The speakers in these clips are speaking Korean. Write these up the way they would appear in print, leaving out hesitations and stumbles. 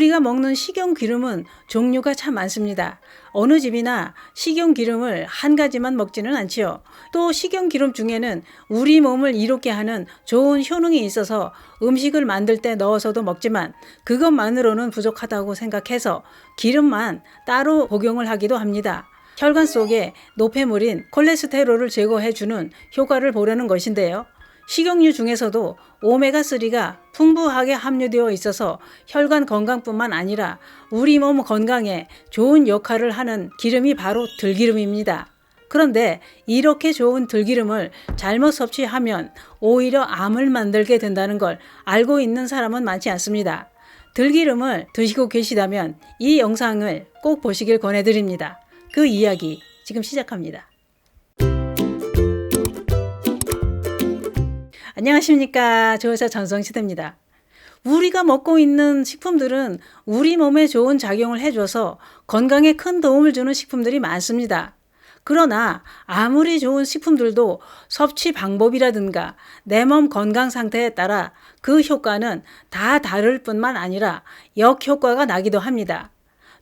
우리가 먹는 식용기름은 종류가 참 많습니다. 어느 집이나 식용기름을 한 가지만 먹지는 않지요. 또 식용기름 중에는 우리 몸을 이롭게 하는 좋은 효능이 있어서 음식을 만들 때 넣어서도 먹지만 그것만으로는 부족하다고 생각해서 기름만 따로 복용을 하기도 합니다. 혈관 속에 노폐물인 콜레스테롤을 제거해주는 효과를 보려는 것인데요. 식용유 중에서도 오메가3가 풍부하게 함유되어 있어서 혈관 건강뿐만 아니라 우리 몸 건강에 좋은 역할을 하는 기름이 바로 들기름입니다. 그런데 이렇게 좋은 들기름을 잘못 섭취하면 오히려 암을 만들게 된다는 걸 알고 있는 사람은 많지 않습니다. 들기름을 드시고 계시다면 이 영상을 꼭 보시길 권해드립니다. 그 이야기 지금 시작합니다. 안녕하십니까. 조의사 전성시대입니다. 우리가 먹고 있는 식품들은 우리 몸에 좋은 작용을 해줘서 건강에 큰 도움을 주는 식품들이 많습니다. 그러나 아무리 좋은 식품들도 섭취 방법이라든가 내 몸 건강 상태에 따라 그 효과는 다 다를 뿐만 아니라 역효과가 나기도 합니다.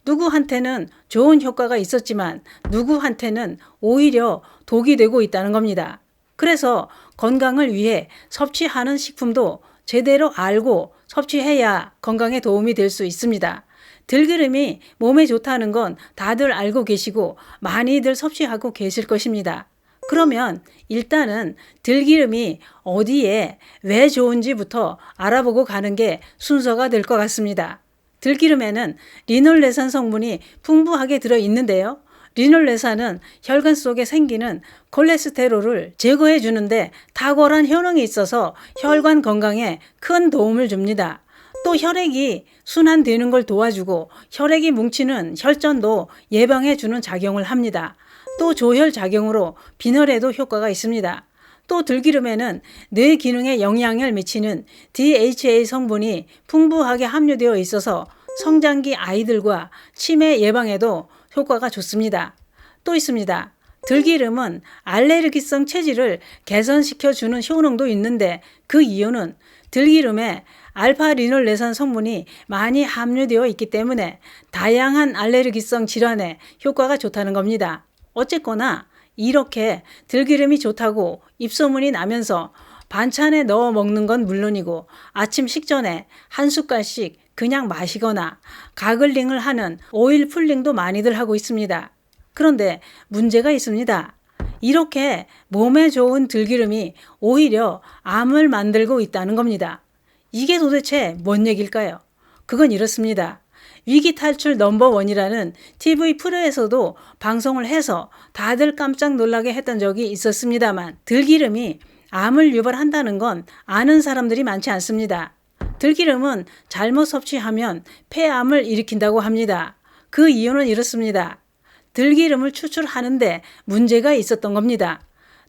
누구한테는 좋은 효과가 있었지만 누구한테는 오히려 독이 되고 있다는 겁니다. 그래서 건강을 위해 섭취하는 식품도 제대로 알고 섭취해야 건강에 도움이 될 수 있습니다. 들기름이 몸에 좋다는 건 다들 알고 계시고 많이들 섭취하고 계실 것입니다. 그러면 일단은 들기름이 어디에 왜 좋은지부터 알아보고 가는 게 순서가 될 것 같습니다. 들기름에는 리놀레산 성분이 풍부하게 들어있는데요. 리놀레산은 혈관 속에 생기는 콜레스테롤을 제거해 주는데 탁월한 효능이 있어서 혈관 건강에 큰 도움을 줍니다. 또 혈액이 순환되는 걸 도와주고 혈액이 뭉치는 혈전도 예방해 주는 작용을 합니다. 또 조혈 작용으로 빈혈에도 효과가 있습니다. 또 들기름에는 뇌 기능에 영향을 미치는 DHA 성분이 풍부하게 함유되어 있어서 성장기 아이들과 치매 예방에도 효과가 좋습니다. 또 있습니다. 들기름은 알레르기성 체질을 개선시켜주는 효능도 있는데 그 이유는 들기름에 알파리놀레산 성분이 많이 함유되어 있기 때문에 다양한 알레르기성 질환에 효과가 좋다는 겁니다. 어쨌거나 이렇게 들기름이 좋다고 입소문이 나면서 반찬에 넣어 먹는 건 물론이고 아침 식전에 한 숟갈씩 그냥 마시거나 가글링을 하는 오일 풀링도 많이들 하고 있습니다. 그런데 문제가 있습니다. 이렇게 몸에 좋은 들기름이 오히려 암을 만들고 있다는 겁니다. 이게 도대체 뭔 얘기일까요? 그건 이렇습니다. 위기탈출 넘버원이라는 TV 프로에서도 방송을 해서 다들 깜짝 놀라게 했던 적이 있었습니다만 들기름이 암을 유발한다는 건 아는 사람들이 많지 않습니다. 들기름은 잘못 섭취하면 폐암을 일으킨다고 합니다. 그 이유는 이렇습니다. 들기름을 추출하는데 문제가 있었던 겁니다.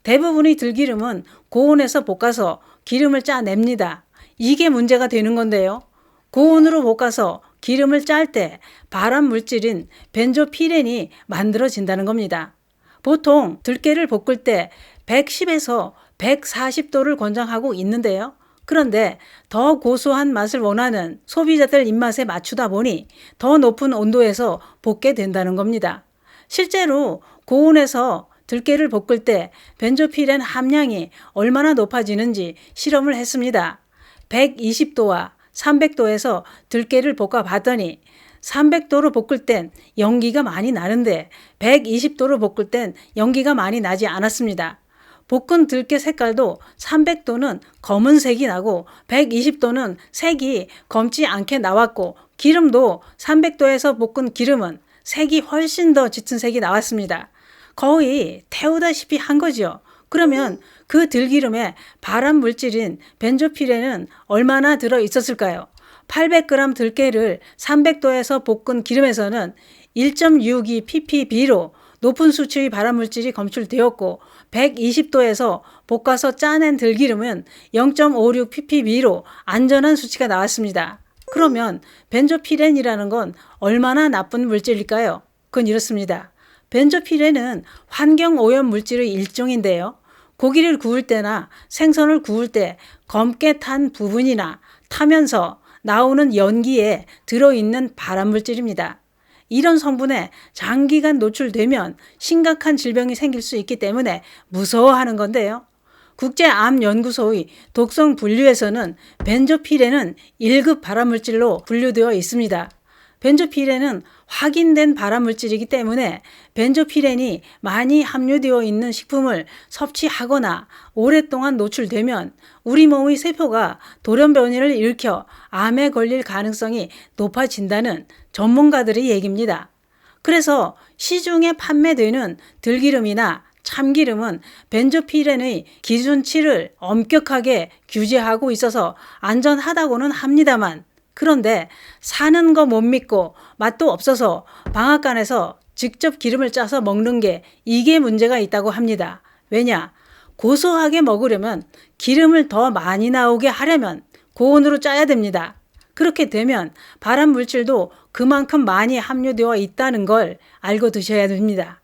대부분의 들기름은 고온에서 볶아서 기름을 짜냅니다. 이게 문제가 되는 건데요. 고온으로 볶아서 기름을 짤 때 발암 물질인 벤조피렌이 만들어진다는 겁니다. 보통 들깨를 볶을 때 110에서 140도를 권장하고 있는데요. 그런데 더 고소한 맛을 원하는 소비자들 입맛에 맞추다 보니 더 높은 온도에서 볶게 된다는 겁니다. 실제로 고온에서 들깨를 볶을 때 벤조피렌 함량이 얼마나 높아지는지 실험을 했습니다. 120도와 300도에서 들깨를 볶아 봤더니 300도로 볶을 땐 연기가 많이 나는데 120도로 볶을 땐 연기가 많이 나지 않았습니다. 볶은 들깨 색깔도 300도는 검은색이 나고 120도는 색이 검지 않게 나왔고 기름도 300도에서 볶은 기름은 색이 훨씬 더 짙은 색이 나왔습니다. 거의 태우다시피 한 거죠. 그러면 그 들기름에 발암 물질인 벤조피렌은 얼마나 들어 있었을까요? 800g 들깨를 300도에서 볶은 기름에서는 1.62 ppb로 높은 수치의 발암물질이 검출되었고 120도에서 볶아서 짜낸 들기름은 0.56 ppb로 안전한 수치가 나왔습니다. 그러면 벤조피렌이라는 건 얼마나 나쁜 물질일까요? 그건 이렇습니다. 벤조피렌은 환경오염 물질의 일종인데요. 고기를 구울 때나 생선을 구울 때 검게 탄 부분이나 타면서 나오는 연기에 들어있는 발암물질입니다. 이런 성분에 장기간 노출되면 심각한 질병이 생길 수 있기 때문에 무서워하는 건데요. 국제암연구소의 독성 분류에서는 벤조피렌은 1급 발암물질로 분류되어 있습니다. 벤조피렌은 확인된 발암물질이기 때문에 벤조피렌이 많이 함유되어 있는 식품을 섭취하거나 오랫동안 노출되면 우리 몸의 세포가 돌연변이를 일으켜 암에 걸릴 가능성이 높아진다는 전문가들의 얘기입니다. 그래서 시중에 판매되는 들기름이나 참기름은 벤조피렌의 기준치를 엄격하게 규제하고 있어서 안전하다고는 합니다만, 그런데 사는 거 못 믿고 맛도 없어서 방앗간에서 직접 기름을 짜서 먹는 게 이게 문제가 있다고 합니다. 왜냐? 고소하게 먹으려면 기름을 더 많이 나오게 하려면 고온으로 짜야 됩니다. 그렇게 되면 발암 물질도 그만큼 많이 함유되어 있다는 걸 알고 드셔야 됩니다.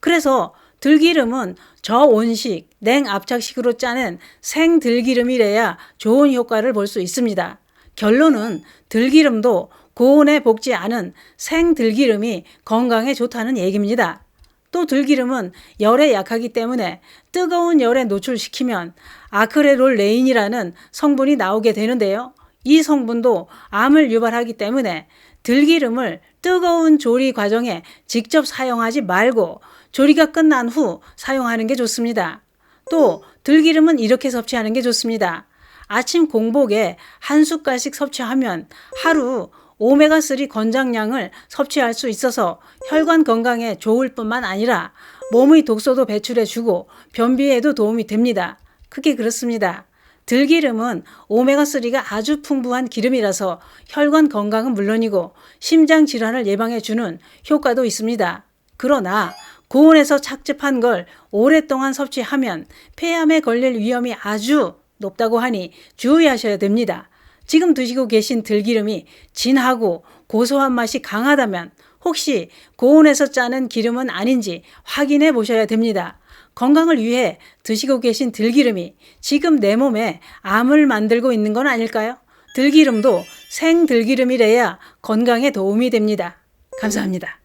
그래서 들기름은 저온식, 냉압착식으로 짜낸 생들기름이래야 좋은 효과를 볼 수 있습니다. 결론은 들기름도 고온에 볶지 않은 생들기름이 건강에 좋다는 얘기입니다. 또 들기름은 열에 약하기 때문에 뜨거운 열에 노출시키면 아크레롤레인이라는 성분이 나오게 되는데요. 이 성분도 암을 유발하기 때문에 들기름을 뜨거운 조리 과정에 직접 사용하지 말고 조리가 끝난 후 사용하는 게 좋습니다. 또 들기름은 이렇게 섭취하는 게 좋습니다. 아침 공복에 한 숟갈씩 섭취하면 하루 오메가3 권장량을 섭취할 수 있어서 혈관 건강에 좋을 뿐만 아니라 몸의 독소도 배출해주고 변비에도 도움이 됩니다. 그게 그렇습니다. 들기름은 오메가3가 아주 풍부한 기름이라서 혈관 건강은 물론이고 심장 질환을 예방해주는 효과도 있습니다. 그러나 고온에서 착즙한 걸 오랫동안 섭취하면 폐암에 걸릴 위험이 아주 높다고 하니 주의하셔야 됩니다. 지금 드시고 계신 들기름이 진하고 고소한 맛이 강하다면 혹시 고온에서 짜는 기름은 아닌지 확인해 보셔야 됩니다. 건강을 위해 드시고 계신 들기름이 지금 내 몸에 암을 만들고 있는 건 아닐까요? 들기름도 생들기름이래야 건강에 도움이 됩니다. 감사합니다.